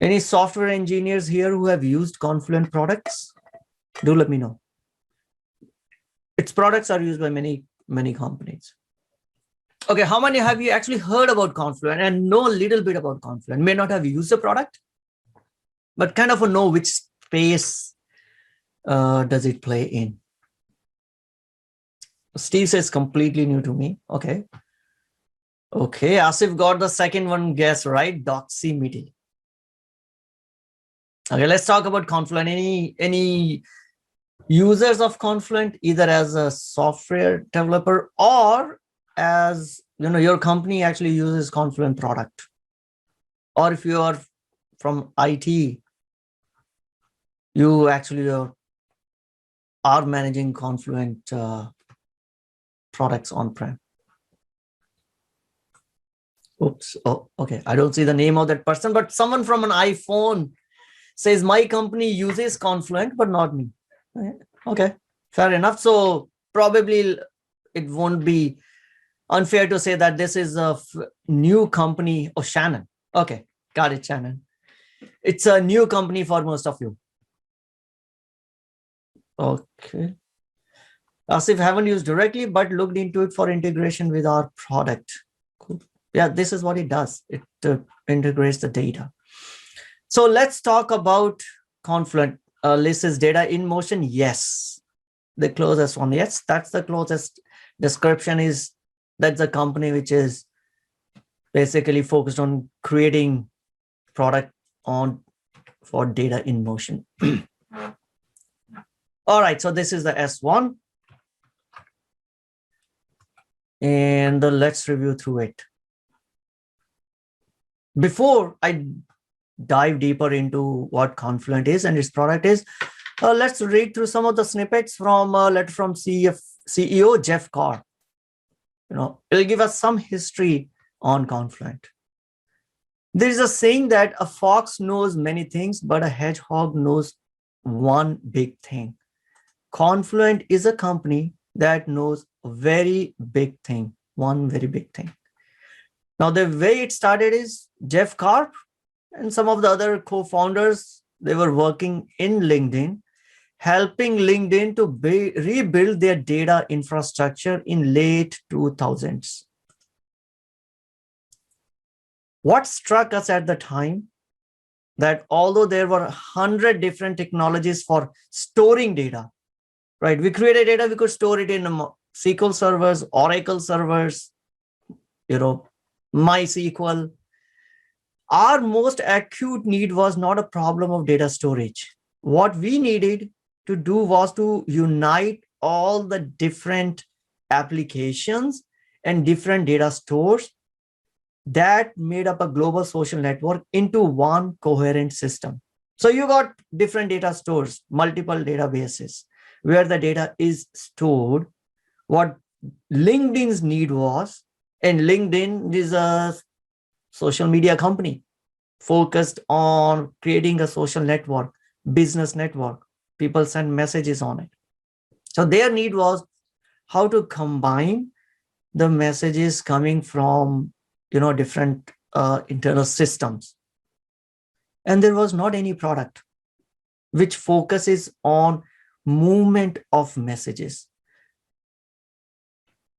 Any software engineers here who have used Confluent products? Do let me know. Its products are used by many companies. Okay, how many have you actually heard about Confluent and know a little bit about Confluent? May not have used the product, but kind of know which space does it play in. Steve says completely new to me. Okay. Okay, Asif got the second one guess right, Doximity. Okay, let's talk about Confluent. Any users of Confluent, either as a software developer or as your company actually uses Confluent product, or if you are from IT, you actually are managing Confluent products on-prem. Oops. Oh, okay. I don't see the name of that person, but someone from an iPhone says my company uses Confluent, but not me. Okay, fair enough. So probably it won't be unfair to say that this is a new company. Oh, Shannon. Okay, got it, Shannon. It's a new company for most of you. Okay. Asif haven't used directly, but looked into it for integration with our product. Cool. Yeah, this is what it does. It integrates the data. So let's talk about Confluent. List is data in motion. Yes. The closest one. Yes, that's the closest description. Is that's a company which is basically focused on creating product for data in motion. All right, so this is the S1. And let's review through it. Before I dive deeper into what Confluent is and its product is, let's read through some of the snippets from a letter from CEO Jeff Carr. It'll give us some history on Confluent. There is a saying that a fox knows many things, but a hedgehog knows one big thing. Confluent is a company that knows a very big thing, one very big thing. Now, the way it started is Jeff Carr and some of the other co-founders, they were working in LinkedIn, helping LinkedIn to rebuild their data infrastructure in late 2000s. What struck us at the time, that although there were 100 different technologies for storing data, right? We created data, we could store it in SQL servers, Oracle servers, MySQL. Our most acute need was not a problem of data storage. What we needed to do was to unite all the different applications and different data stores that made up a global social network into one coherent system. So you got different data stores, multiple databases where the data is stored. What LinkedIn's need was, and LinkedIn is a social media company focused on creating a social network, business network. People send messages on it. So their need was how to combine the messages coming from different internal systems. And there was not any product which focuses on movement of messages.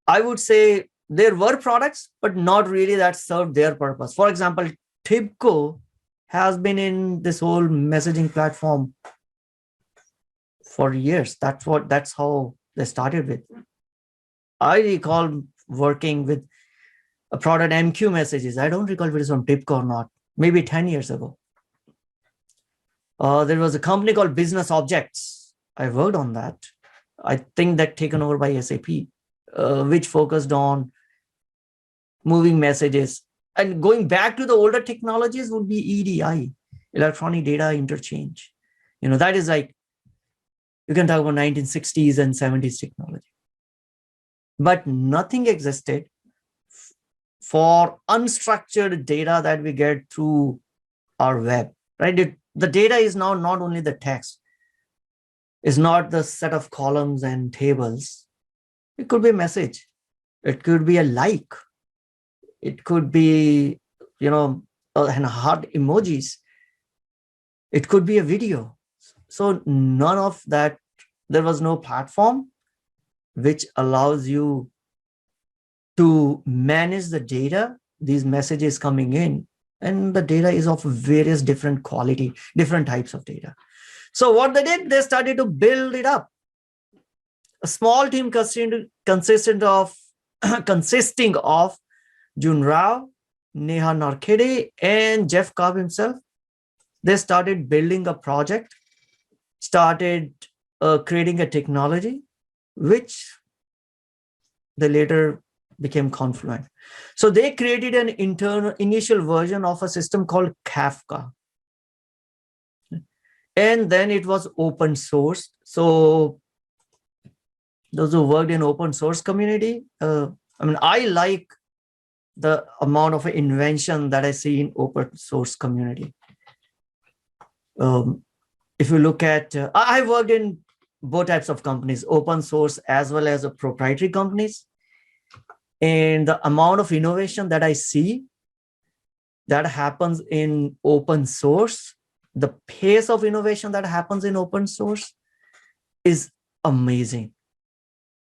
I would say there were products, but not really that served their purpose. For example, TIBCO has been in this whole messaging platform for years. That's how they started with. I recall working with a product MQ messages. I don't recall if it is from TIBCO or not, maybe 10 years ago. There was a company called Business Objects. I worked on that. I think that taken over by SAP, which focused on moving messages. And going back to the older technologies would be EDI, electronic data interchange. That is like, you can talk about 1960s and 70s technology. But nothing existed for unstructured data that we get through our web, right? The data is now not only the text, it's not the set of columns and tables. It could be a message. It could be a like. It could be, and heart emojis. It could be a video. So none of that, there was no platform which allows you to manage the data, these messages coming in, and the data is of various different quality, different types of data. So what they did, they started to build it up. A small team consisting of consisting of Jun Rao, Neha Narkhede, and Jeff Cobb himself. They started building a project, started creating a technology, which they later became Confluent. So they created an initial version of a system called Kafka. And then it was open source. So those who worked in open source community, I like the amount of invention that I see in open source community. If you look at, I worked in both types of companies, open source as well as proprietary companies. And the amount of innovation that I see that happens in open source, the pace of innovation that happens in open source is amazing.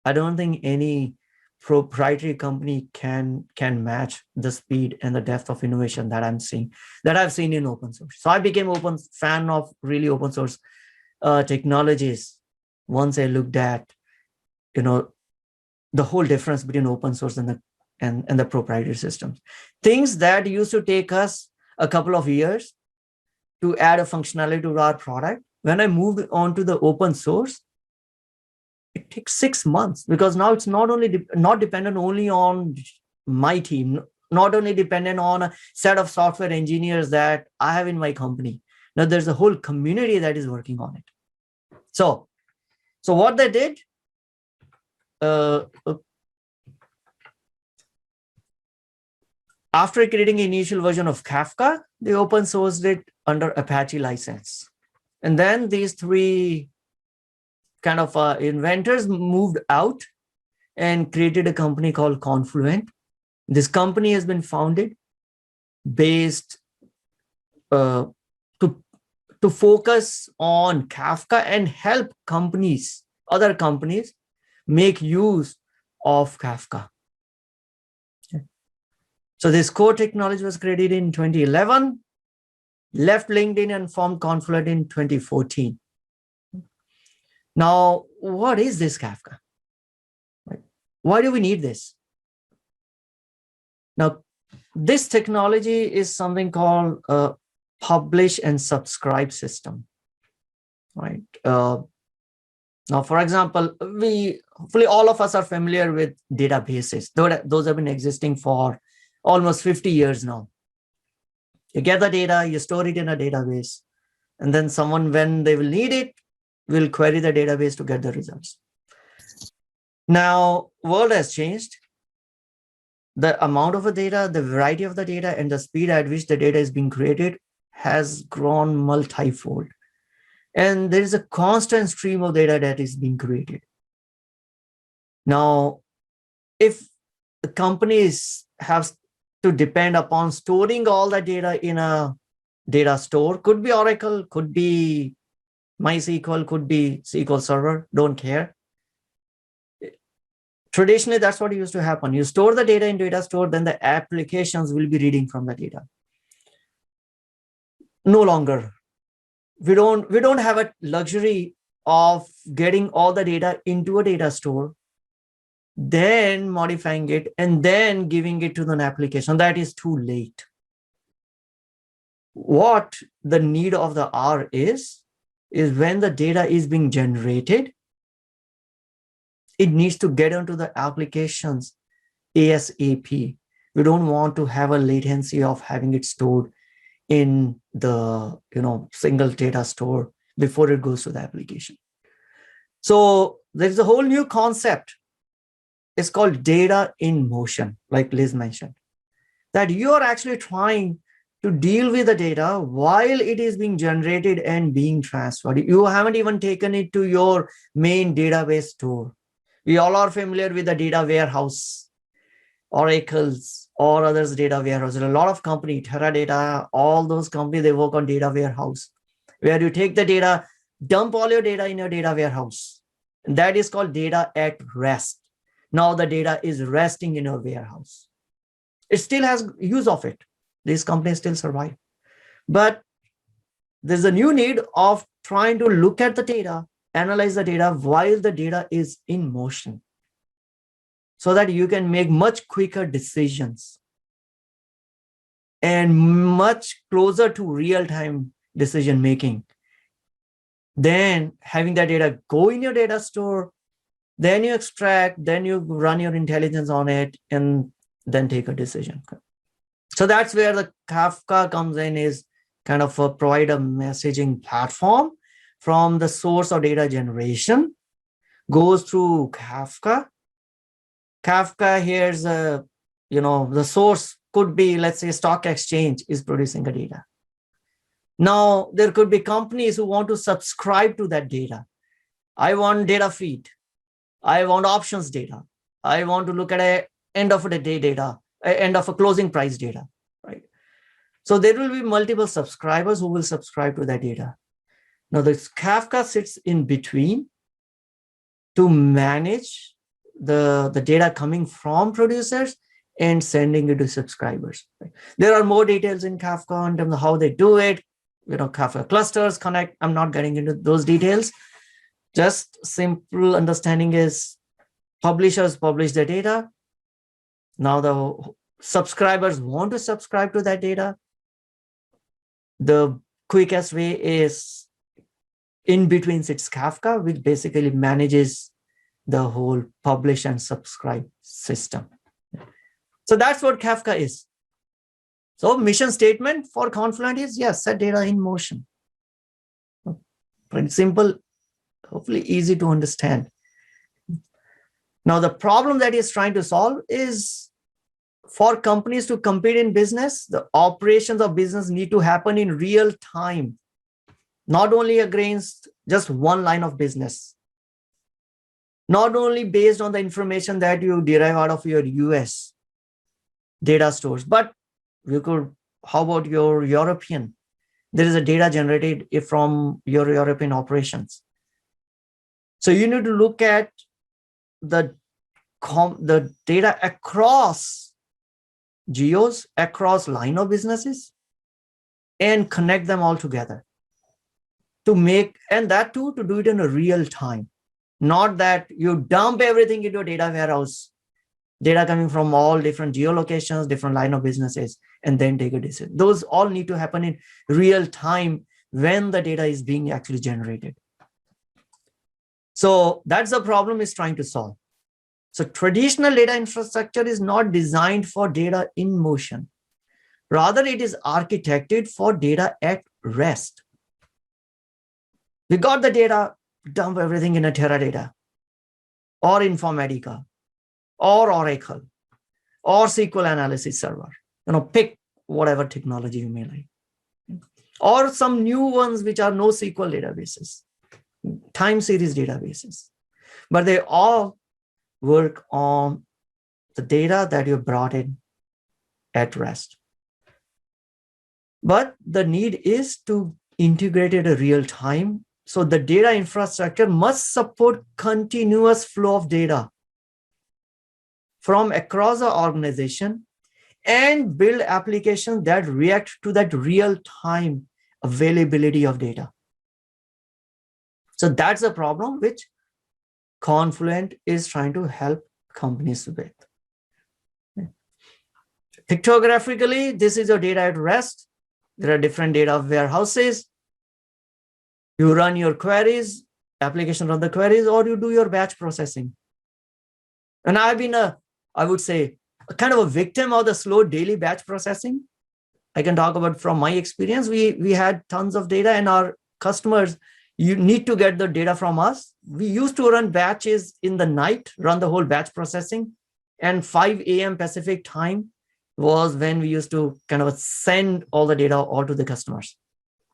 I don't think any proprietary company can match the speed and the depth of innovation that I've seen in open source. So I became fan of really open source technologies once I looked at, the whole difference between open source and the proprietary systems. Things that used to take us a couple of years to add a functionality to our product, when I moved on to the open source, it takes 6 months, because now it's not dependent only on my team, not only dependent on a set of software engineers that I have in my company. Now there's a whole community that is working on it. So what they did, after creating an initial version of Kafka, they open sourced it under Apache license. And then these three kind of inventors moved out and created a company called Confluent. This company has been founded based to focus on Kafka and help other companies make use of Kafka. So this core technology was created in 2011, left LinkedIn and formed Confluent in 2014. Now, what is this Kafka? Why do we need this? Now, this technology is something called a publish and subscribe system, right? Now, for example, hopefully all of us are familiar with databases. Those have been existing for almost 50 years now. You get the data, you store it in a database, and then someone, when they will need it, will query the database to get the results. Now, world has changed. The amount of the data, the variety of the data, and the speed at which the data is being created has grown multifold. And there is a constant stream of data that is being created. Now, if the companies have to depend upon storing all the data in a data store, could be Oracle, could be MySQL, could be SQL Server, don't care. Traditionally, that's what used to happen. You store the data in data store, then the applications will be reading from the data. No longer. We don't have a luxury of getting all the data into a data store, then modifying it, and then giving it to an application. That is too late. What the need of the hour is when the data is being generated, it needs to get onto the applications ASAP. We don't want to have a latency of having it stored in the single data store before it goes to the application. So there's a whole new concept. It's called data in motion, like Liz mentioned, that you are actually trying to deal with the data while it is being generated and being transferred. You haven't even taken it to your main database store. We all are familiar with the data warehouse, Oracle's or others data warehouse. There are a lot of companies, Teradata, all those companies, they work on data warehouse. where you take the data, dump all your data in your data warehouse. And that is called data at rest. Now the data is resting in your warehouse. It still has use of it. These companies still survive. But there's a new need of trying to look at the data, analyze the data while the data is in motion, so that you can make much quicker decisions and much closer to real-time decision making than having that data go in your data store, then you extract, then you run your intelligence on it, and then take a decision. So that's where the Kafka comes in, is kind of provide a messaging platform from the source of data generation, goes through Kafka. Kafka, here's the source could be, let's say, stock exchange is producing the data. Now, there could be companies who want to subscribe to that data. I want data feed. I want options data. I want to look at a end of the day data, end of a closing price data, right? So there will be multiple subscribers who will subscribe to that data. Now, the Kafka sits in between to manage the data coming from producers and sending it to subscribers. Right? There are more details in Kafka in terms of how they do it. Kafka clusters connect. I'm not getting into those details. Just simple understanding is publishers publish their data. Now the subscribers want to subscribe to that data. The quickest way is in between sits Kafka, which basically manages the whole publish and subscribe system. So that's what Kafka is. So mission statement for Confluent is, yes, set data in motion. Pretty simple, hopefully easy to understand. Now, the problem that he's trying to solve is for companies to compete in business, the operations of business need to happen in real time, not only against just one line of business, not only based on the information that you derive out of your US data stores, but how about your European? There is a data generated from your European operations. So you need to look at the data across geos, across line of businesses, and connect them all together to make, and that too, to do it in a real time. Not that you dump everything into a data warehouse, data coming from all different geolocations, different line of businesses, and then take a decision. Those all need to happen in real time when the data is being actually generated. So that's the problem it's trying to solve. So traditional data infrastructure is not designed for data in motion. Rather, it is architected for data at rest. We got the data, dump everything in a Teradata or Informatica or Oracle or SQL analysis server. Pick whatever technology you may like. Or some new ones which are NoSQL databases, time series databases. But they all work on the data that you brought in at rest. But the need is to integrate it in real time. So the data infrastructure must support continuous flow of data from across the organization and build applications that react to that real-time availability of data. So that's a problem which Confluent is trying to help companies with. Pictographically, this is your data at rest. There are different data warehouses. You run your queries, application run the queries, or you do your batch processing. And I've been I would say, a kind of a victim of the slow daily batch processing. I can talk about from my experience. We had tons of data, and our customers, you need to get the data from us. We used to run batches in the night, run the whole batch processing, and 5 a.m. Pacific time was when we used to kind of send all the data all to the customers,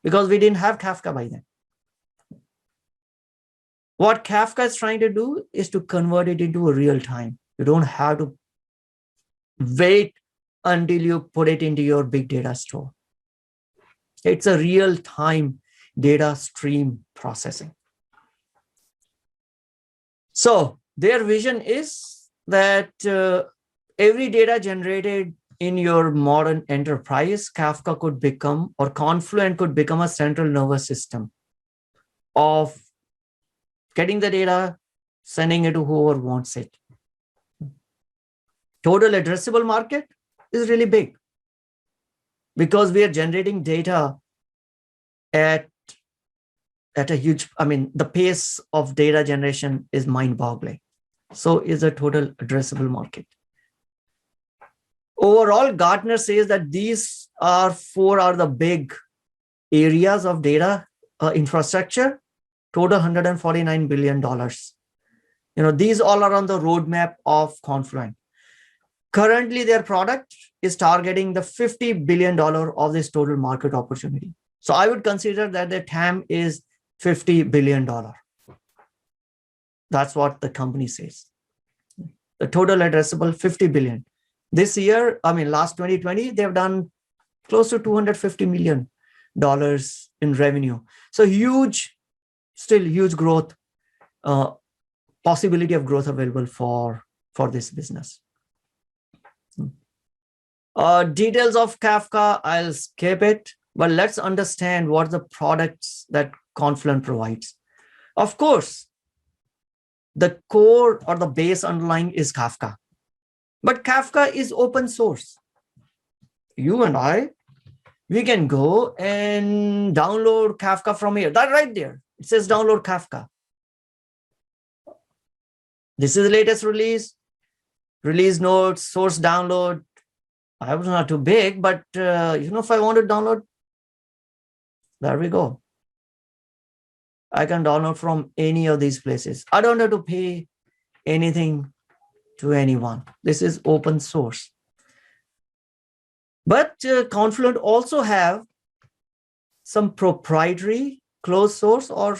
because we didn't have Kafka by then. What Kafka is trying to do is to convert it into a real time. You don't have to wait until you put it into your big data store. It's a real time. data stream processing. So their vision is that every data generated in your modern enterprise, Kafka could become, or Confluent could become, a central nervous system of getting the data, sending it to whoever wants it. Total addressable market is really big because we are generating data at a huge, the pace of data generation is mind-boggling. So is a total addressable market. Overall, Gartner says that these four are the big areas of data infrastructure, total $149 billion. These all are on the roadmap of Confluent. Currently, their product is targeting the $50 billion of this total market opportunity. So I would consider that the TAM is $50 billion. That's what the company says. The total addressable $50 billion. This year, last 2020, they've done close to $250 million in revenue. So still huge growth, possibility of growth available for this business. Details of Kafka, I'll skip it, but let's understand what the products that Confluent provides. Of course, the core or the base underlying is Kafka, but Kafka is open source. You and I, we can go and download Kafka from here. That right there, it says download Kafka. This is the latest release notes, source download. I was not too big, but if I want to download, there we go. I can download from any of these places. I don't have to pay anything to anyone. This is open source. But Confluent also have some proprietary closed source, or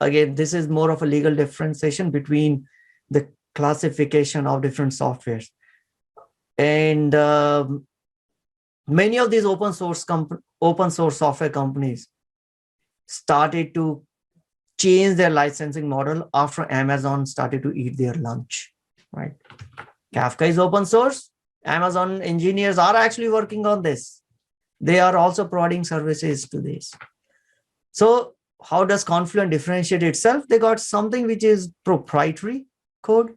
again, this is more of a legal differentiation between the classification of different softwares. And many of these open source software companies started to change their licensing model after Amazon started to eat their lunch, right? Kafka is open source. Amazon engineers are actually working on this. They are also providing services to this. So how does Confluent differentiate itself? They got something which is proprietary code.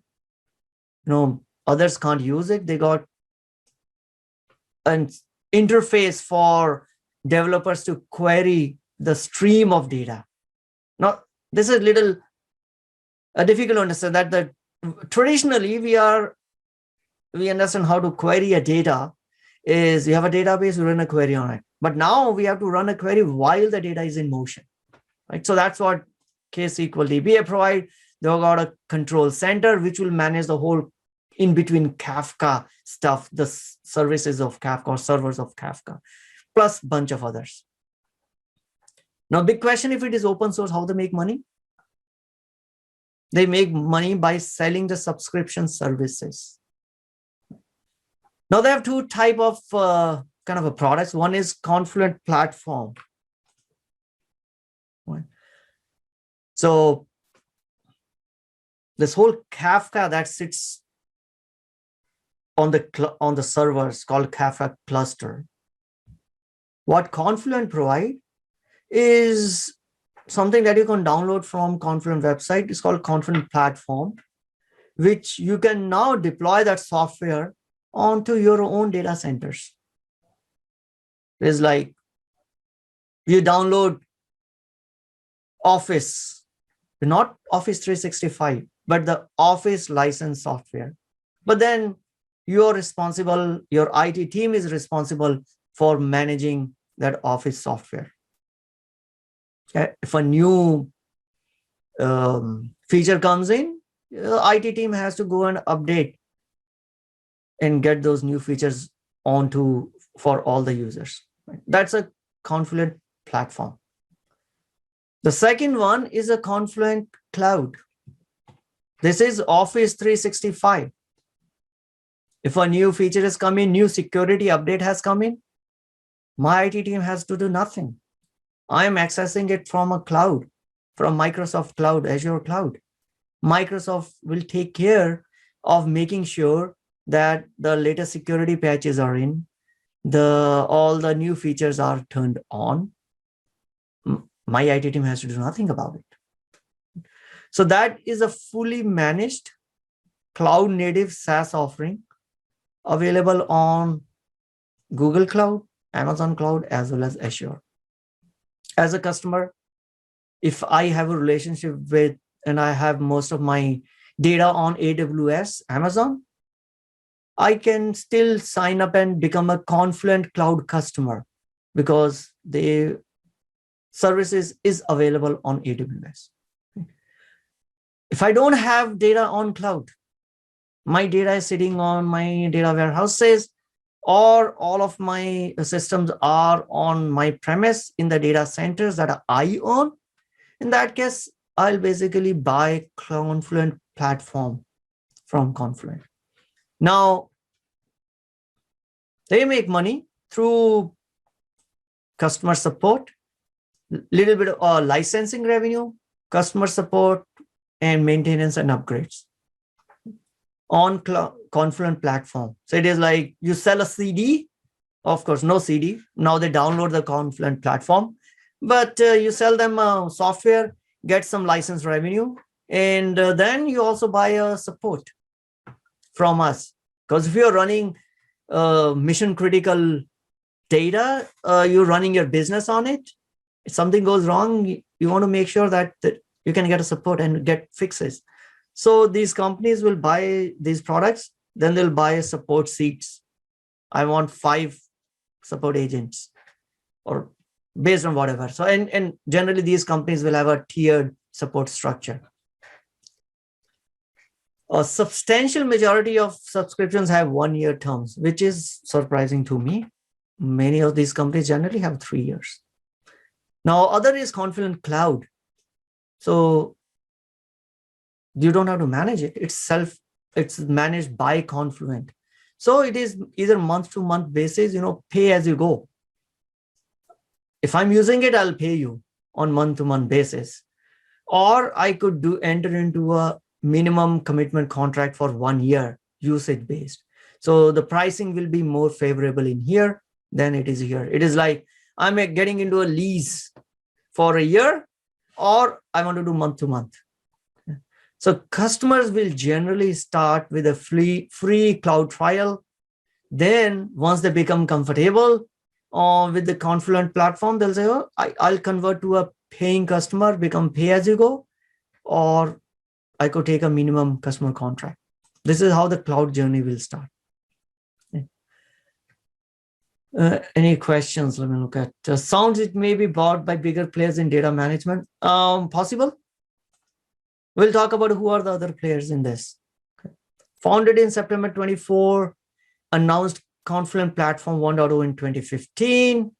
Others can't use it. They got an interface for developers to query the stream of data. Now, this is a little difficult to understand that traditionally we understand how to query a data is you have a database, you run a query on it. But now we have to run a query while the data is in motion, right? So that's what KSQL DBA provide. They've got a control center which will manage the whole in between Kafka stuff, the services of Kafka or servers of Kafka, plus a bunch of others. Now, big question, if it is open source, how they make money? They make money by selling the subscription services. Now, they have two type of kind of a products. One is Confluent Platform. So this whole Kafka that sits on the servers called Kafka cluster. What Confluent provide is something that you can download from Confluent website. It's called Confluent Platform, which you can now deploy that software onto your own data centers. It's like you download Office, not Office 365, but the Office license software. But then you're responsible, your IT team is responsible for managing that Office software. If a new feature comes in, the IT team has to go and update and get those new features for all the users. That's a Confluent platform. The second one is a Confluent Cloud. This is Office 365. If a new feature has come in, new security update has come in, my IT team has to do nothing. I am accessing it from a cloud, from Microsoft Cloud, Azure Cloud. Microsoft will take care of making sure that the latest security patches are in, all the new features are turned on. My IT team has to do nothing about it. So that is a fully managed cloud native SaaS offering available on Google Cloud, Amazon Cloud, as well as Azure. As a customer, if I have a relationship with, and I have most of my data on AWS, Amazon, I can still sign up and become a Confluent Cloud customer because the services is available on AWS. If I don't have data on cloud, my data is sitting on my data warehouses, or all of my systems are on my premise in the data centers that I own, in that case, I'll basically buy Confluent platform from Confluent. Now, they make money through customer support, little bit of licensing revenue, customer support, and maintenance and upgrades on Confluent platform. So it is like you sell a CD, of course, no CD. Now they download the Confluent platform, but you sell them software, get some license revenue, and then you also buy a support from us. Because if you're running mission critical data, you're running your business on it. If something goes wrong, you want to make sure that you can get a support and get fixes. So these companies will buy these products, then they'll buy support seats. I want 5 support agents, or based on whatever. So, and generally these companies will have a tiered support structure. A substantial majority of subscriptions have 1-year terms, which is surprising to me. Many of these companies generally have 3 years. Now, other is Confluent Cloud. So you don't have to manage it. It's managed by Confluent. So it is either month-to-month basis, pay as you go. If I'm using it, I'll pay you on month-to-month basis. Or I could enter into a minimum commitment contract for 1 year, usage-based. So the pricing will be more favorable in here than it is here. It is like I'm getting into a lease for a year, or I want to do month-to-month. So customers will generally start with a free cloud trial. Then once they become comfortable with the Confluent platform, they'll say, oh, I'll convert to a paying customer, become pay as you go, or I could take a minimum customer contract. This is how the cloud journey will start. Any questions? Let me look at. Sounds it may be bought by bigger players in data management. Possible. We'll talk about who are the other players in this. Okay. Founded in September 24, announced Confluent Platform 1.0 in 2015,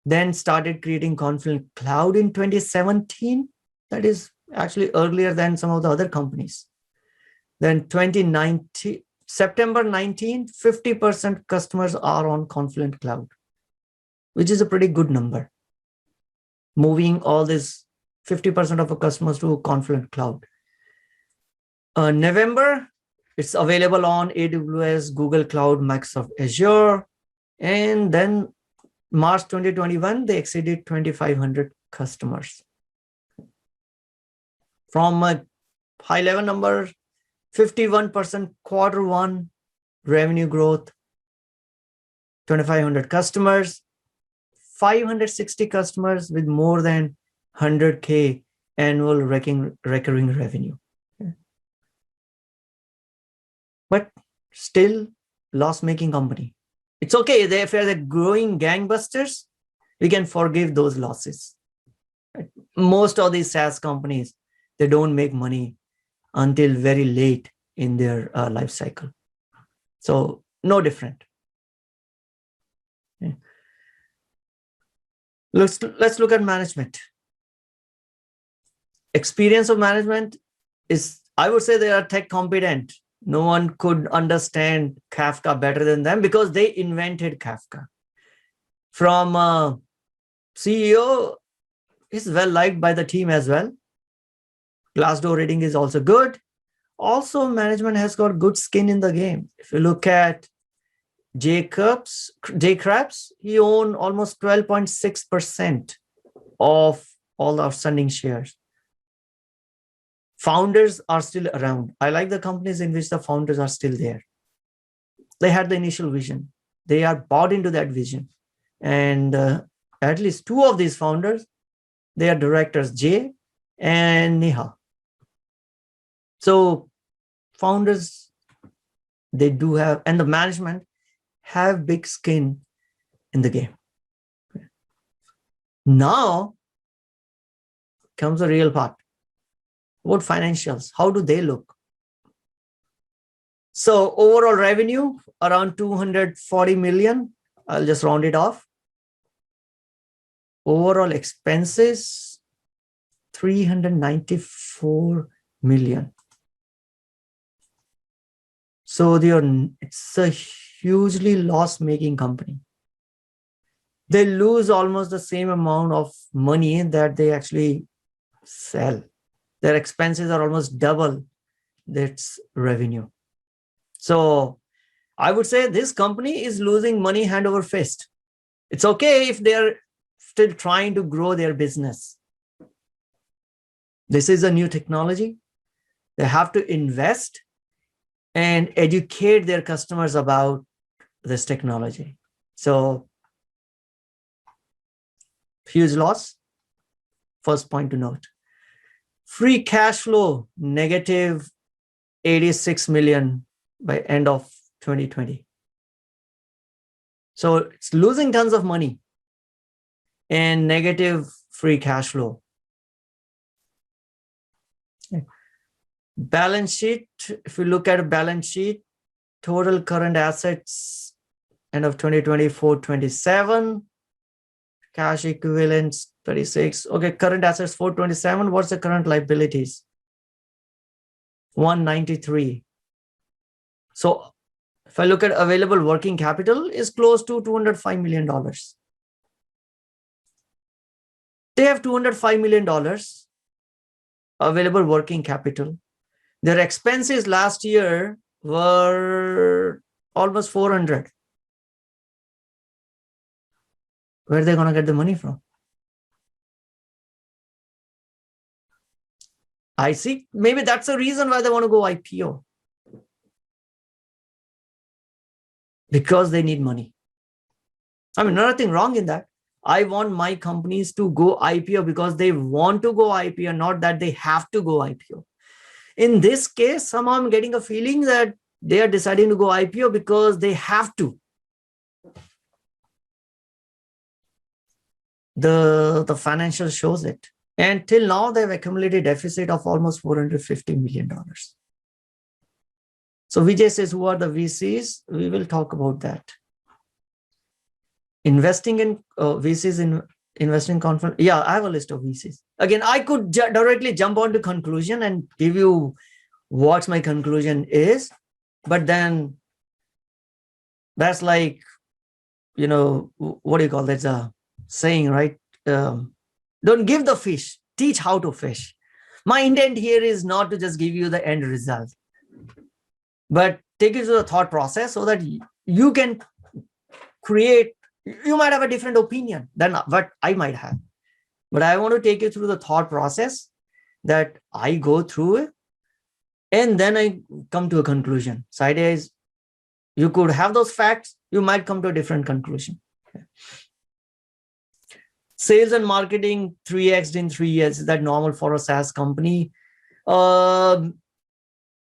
then started creating Confluent Cloud in 2017. That is actually earlier than some of the other companies. Then 2019, September 19, 50% customers are on Confluent Cloud, which is a pretty good number. Moving all this 50% of our customers to Confluent Cloud. November, it's available on AWS, Google Cloud, Microsoft Azure. And then March 2021, they exceeded 2,500 customers. From a high level number, 51% Q1 revenue growth, 2,500 customers, 560 customers with more than 100K annual recurring revenue. But still loss-making company. It's okay. If they're growing gangbusters, we can forgive those losses. Most of these SaaS companies, they don't make money until very late in their life cycle. So no different. Okay. Let's look at management. Experience of management is, I would say they are tech competent. No one could understand Kafka better than them because they invented Kafka. From CEO is well liked by the team as well. Glassdoor rating is also good. Also, management has got good skin in the game. If you look at J Krabs, he owned almost 12.6% of all the outstanding shares. Founders are still around. I like the companies in which the founders are still there. They had the initial vision. They are bought into that vision. And at least two of these founders, they are directors, Jay and Neha. So founders, they do have, and the management have big skin in the game. Now comes the real part. What financials? How do they look? So overall revenue around 240 million. I'll just round it off. Overall expenses 394 million. So it's a hugely loss-making company. They lose almost the same amount of money that they actually sell. Their expenses are almost double its revenue. So I would say this company is losing money hand over fist. It's okay if they're still trying to grow their business. This is a new technology. They have to invest and educate their customers about this technology. So huge loss. First point to note. Free cash flow negative 86 million by end of 2020. So it's losing tons of money and negative free cash flow. Okay. Balance sheet, if you look at a balance sheet, total current assets end of 2020, 427, cash equivalents 36. Okay, current assets 427. What's the current liabilities? 193. So if I look at available working capital, is close to $205 million. They have $205 million available working capital. Their expenses last year were almost 400. Where are they going to get the money from? I see. Maybe that's the reason why they want to go IPO. Because they need money. I mean, nothing wrong in that. I want my companies to go IPO because they want to go IPO, not that they have to go IPO. In this case, somehow I'm getting a feeling that they are deciding to go IPO because they have to. The financial shows it. And till now, they've accumulated deficit of almost $450 million. So Vijay says, who are the VCs? We will talk about that. Investing in VCs in investing Confluent. Yeah, I have a list of VCs. Again, I could directly jump on to conclusion and give you what my conclusion is. But then that's like, what do you call that? It's a saying, right? Don't give the fish, teach how to fish. My intent here is not to just give you the end result, but take you to the thought process so that you can create. You might have a different opinion than what I might have, but I want to take you through the thought process that I go through it, and then I come to a conclusion. So idea is, you could have those facts, you might come to a different conclusion. Okay. Sales and marketing 3x in 3 years. Is that normal for a SaaS company?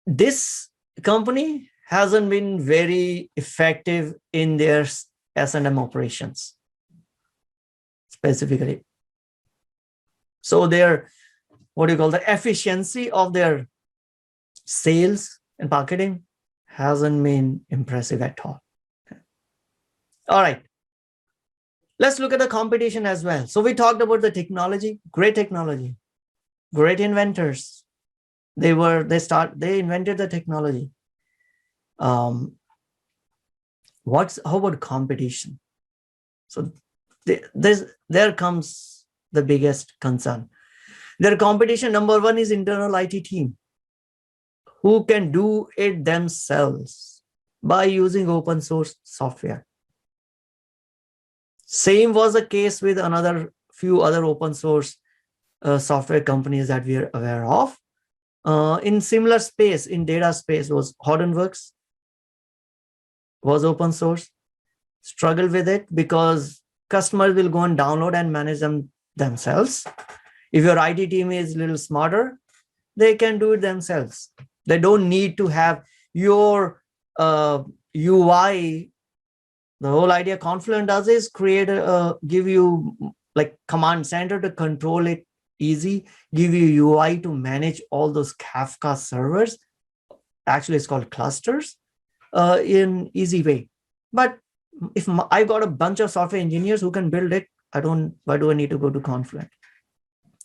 This company hasn't been very effective in their S&M operations specifically. So their, the efficiency of their sales and marketing hasn't been impressive at all. Okay. All right. Let's look at the competition as well. So we talked about the technology, great inventors. They invented the technology. How about competition? So There comes the biggest concern. Their competition number one is internal IT team who can do it themselves by using open source software. Same was the case with another few other open source software companies that we are aware of. In similar space, in data space, was Hortonworks, was open source. Struggle with it because customers will go and download and manage them themselves. If your IT team is a little smarter, they can do it themselves. They don't need to have your UI. The whole idea Confluent does is give you like command center to control it easy, give you UI to manage all those Kafka servers. Actually, it's called clusters in easy way. But if I got a bunch of software engineers who can build it, why do I need to go to Confluent?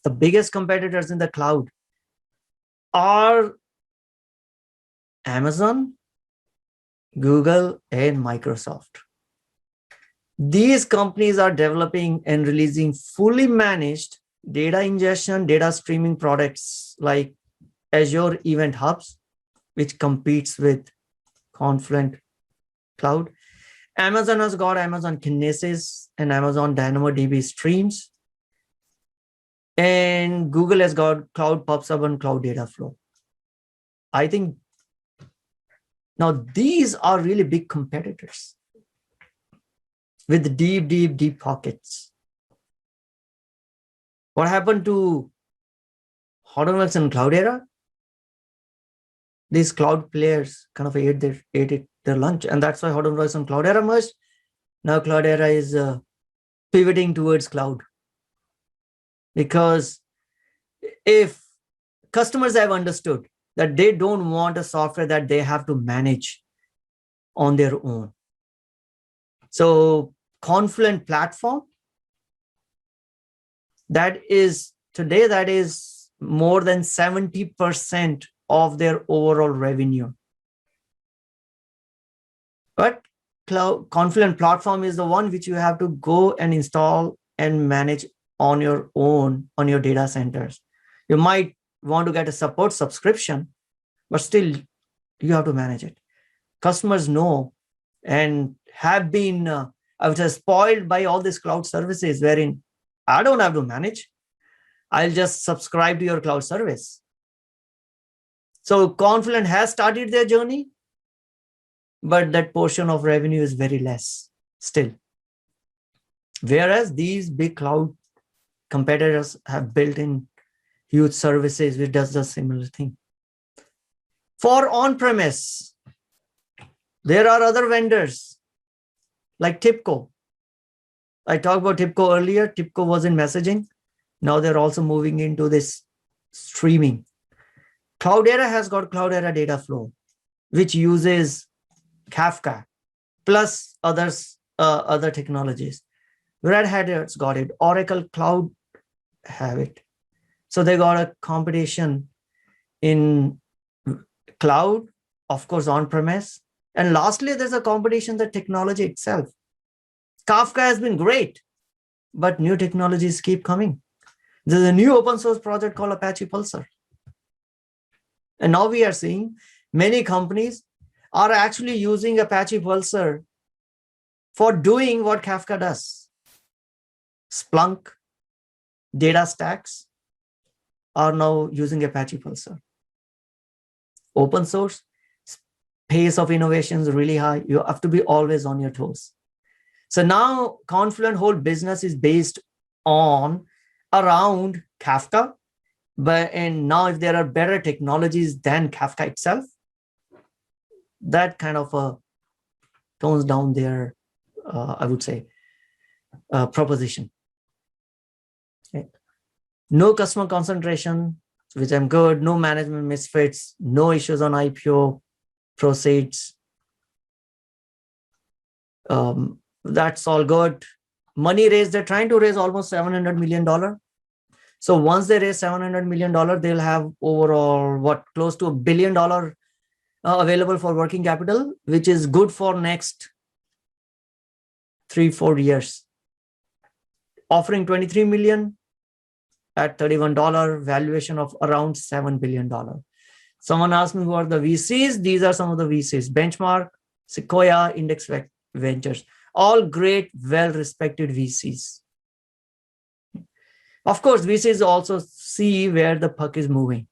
The biggest competitors in the cloud are Amazon, Google, and Microsoft. These companies are developing and releasing fully managed data ingestion, data streaming products like Azure Event Hubs, which competes with Confluent Cloud. Amazon has got Amazon Kinesis and Amazon DynamoDB Streams. And Google has got Cloud PubSub and Cloud Dataflow. I think now these are really big competitors with deep pockets. What happened to Hortonworks and Cloudera? These cloud players kind of ate their lunch, and that's why Hortonworks and Cloudera merged. Now Cloudera is pivoting towards cloud. Because if customers have understood that they don't want a software that they have to manage on their own. So Confluent platform, that is more than 70% of their overall revenue. But Confluent platform is the one which you have to go and install and manage on your own, on your data centers. You might want to get a support subscription, but still you have to manage it. Customers know and have been, I would say, spoiled by all these cloud services wherein I don't have to manage. I'll just subscribe to your cloud service. So Confluent has started their journey, but that portion of revenue is very less still. Whereas these big cloud competitors have built in huge services which does the similar thing. For on-premise, there are other vendors like TIBCO. I talked about TIBCO earlier. TIBCO was in messaging. Now they're also moving into this streaming. Cloudera has got Cloudera Dataflow, which uses Kafka plus other technologies. Red Hat has got it. Oracle Cloud have it. So they got a competition in cloud, of course, on-premise. And lastly, there's a competition in the technology itself. Kafka has been great, but new technologies keep coming. There's a new open source project called Apache Pulsar. And now we are seeing many companies are actually using Apache Pulsar for doing what Kafka does. Splunk, data stacks are now using Apache Pulsar. Open source, pace of innovation is really high. You have to be always on your toes. So now Confluent whole business is based around Kafka. And now if there are better technologies than Kafka itself, that kind of tones down their, I would say, proposition. Okay. No customer concentration, which I'm good. No management misfits. No issues on IPO proceeds. That's all good. Money raised, they're trying to raise almost $700 million. So once they raise $700 million, they'll have overall, close to $1 billion available for working capital, which is good for next 3-4 years. offering 23 million at $31, valuation of around $7 billion. Someone asked me who are the VCs. These are some of the VCs: Benchmark, Sequoia, Index Ventures, all great, well-respected VCs. Of course, VCs also see where the puck is moving.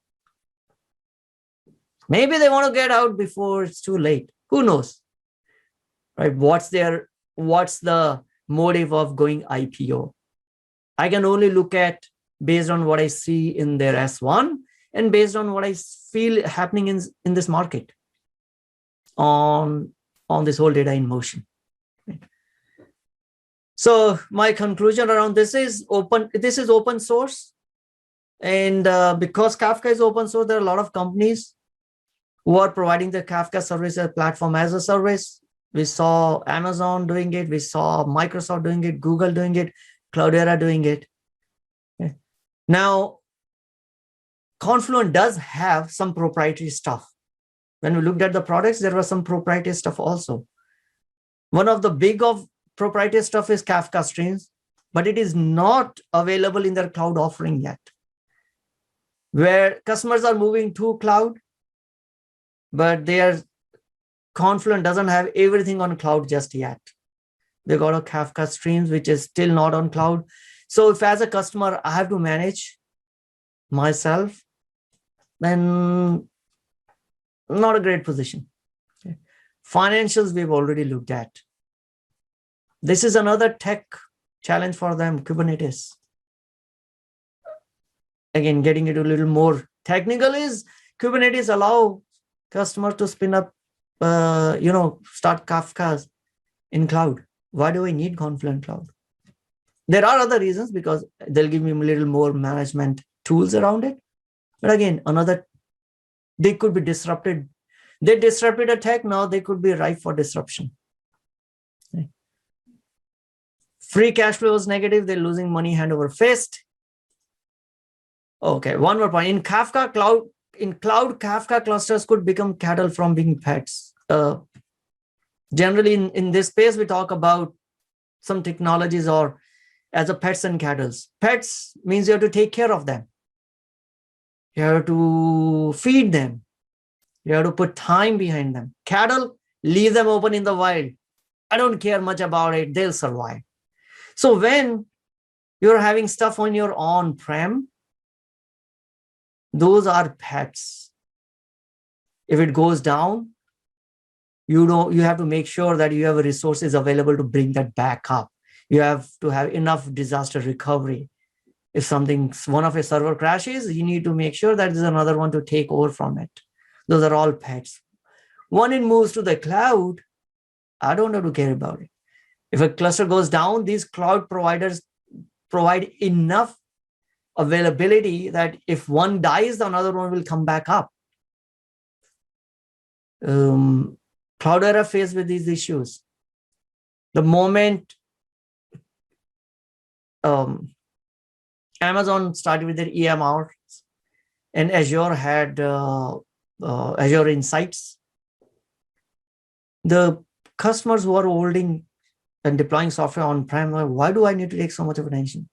Maybe they want to get out before it's too late. Who knows? Right? What's the motive of going IPO? I can only look at based on what I see in their S1 and based on what I feel happening in this market on this whole data in motion. So my conclusion around this is open source. And because Kafka is open source, there are a lot of companies who are providing the Kafka service as platform as a service. We saw Amazon doing it. We saw Microsoft doing it, Google doing it, Cloudera doing it. Okay. Now, Confluent does have some proprietary stuff. When we looked at the products, there was some proprietary stuff also. One of the big of proprietary stuff is Kafka streams, but it is not available in their cloud offering yet. Where customers are moving to cloud, but Confluent doesn't have everything on cloud just yet. They got a Kafka streams, which is still not on cloud. So if as a customer, I have to manage myself, then not a great position. Okay. Financials, we've already looked at. This is another tech challenge for them, Kubernetes. Again, getting it a little more technical is Kubernetes allow customers to spin up, start Kafka in cloud. Why do I need Confluent Cloud? There are other reasons, because they'll give me a little more management tools around it. But again, they could be disrupted. They disrupted a tech, now they could be ripe for disruption. Okay. Free cash flow is negative. They're losing money hand over fist. Okay, one more point. In cloud, Kafka clusters could become cattle from being pets. Generally, in this space, we talk about some technologies or as a pets and cattle. Pets means you have to take care of them. You have to feed them. You have to put time behind them. Cattle, leave them open in the wild. I don't care much about it. They'll survive. So when you're having stuff on your on-prem, those are pets. If it goes down, you have to make sure that you have resources available to bring that back up. You have to have enough disaster recovery. If one of your server crashes, you need to make sure that there's another one to take over from it. Those are all pets. When it moves to the cloud, I don't have to care about it. If a cluster goes down, these cloud providers provide enough availability that if one dies, the another one will come back up. Cloudera faced with these issues. The moment Amazon started with their EMR and Azure had Azure Insights, the customers who are holding and deploying software on-prem, why do I need to take so much of attention?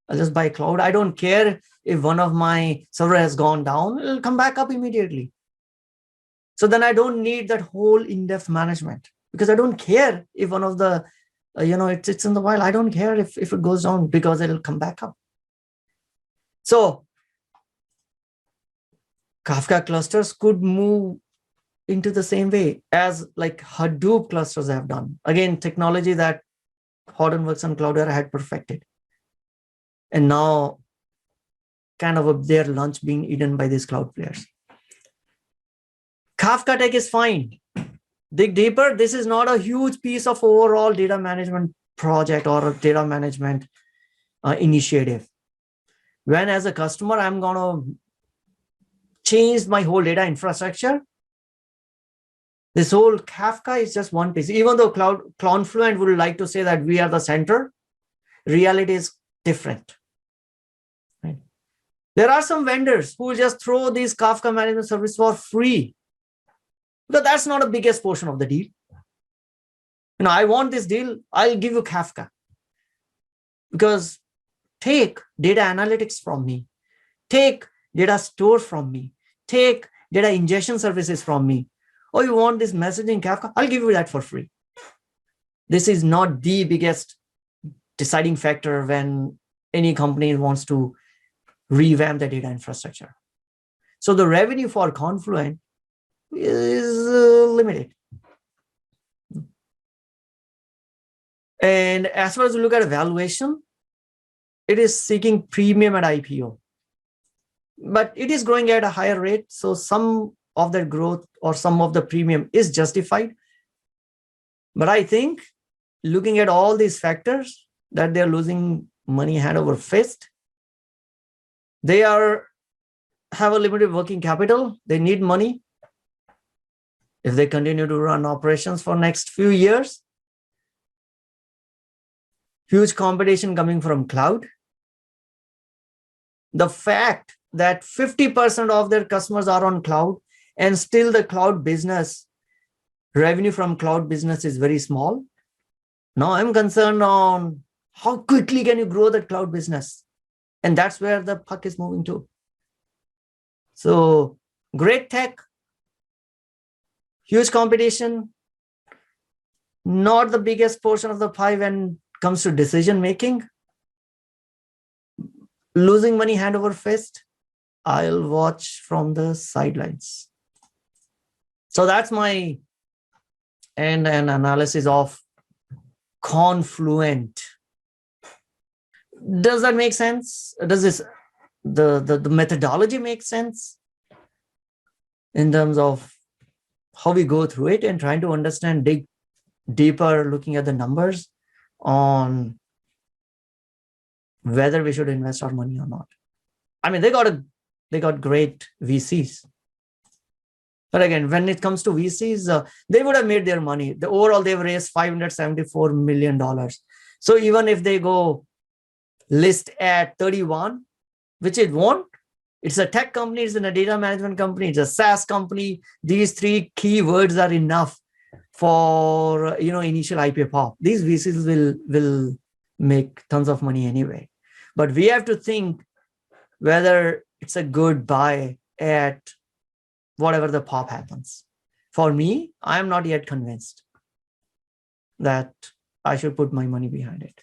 I'll just buy cloud. I don't care if one of my server has gone down, it'll come back up immediately. So then I don't need that whole in-depth management, because I don't care if one of the, it's in the wild. I don't care if it goes down, because it'll come back up. So Kafka clusters could move into the same way as like Hadoop clusters have done. Again, technology that Hortonworks and Cloudera had perfected. And now kind of their lunch being eaten by these cloud players. Kafka tech is fine. Dig deeper. This is not a huge piece of overall data management project or a data management initiative. When as a customer, I'm going to change my whole data infrastructure, this whole Kafka is just one piece. Even though Confluent would like to say that we are the center, reality is different. Right? There are some vendors who will just throw these Kafka management service for free. But that's not the biggest portion of the deal. I want this deal, I'll give you Kafka. Because take data analytics from me, take data store from me, take data ingestion services from me. Oh, you want this messaging Kafka? I'll give you that for free. This is not the biggest deciding factor when any company wants to revamp the data infrastructure. So the revenue for Confluent is limited. And as far as we look at valuation, it is seeking premium at IPO, but it is growing at a higher rate. So some of that growth or some of the premium is justified. But I think looking at all these factors, that they're losing money hand over fist, they have a limited working capital, they need money. If they continue to run operations for next few years, huge competition coming from cloud. The fact that 50% of their customers are on cloud and still the cloud business, revenue from cloud business is very small. Now I'm concerned on how quickly can you grow that cloud business? And that's where the puck is moving to. So great tech, huge competition, not the biggest portion of the pie when it comes to decision making, losing money hand over fist. I'll watch from the sidelines. So that's my end and analysis of Confluent. Does that make sense? Does this the methodology make sense in terms of how we go through it and trying to understand, dig deeper, looking at the numbers on whether we should invest our money or not? I mean, they got great VCs. But again, when it comes to VCs, they would have made their money. Overall, they've raised $574 million. So even if they go list at 31, which it won't, it's a tech company, it's a data management company, it's a SaaS company. These three keywords are enough for initial IPO pop. These VCs will make tons of money anyway. But we have to think whether it's a good buy at whatever the pop happens. For me, I am not yet convinced that I should put my money behind it.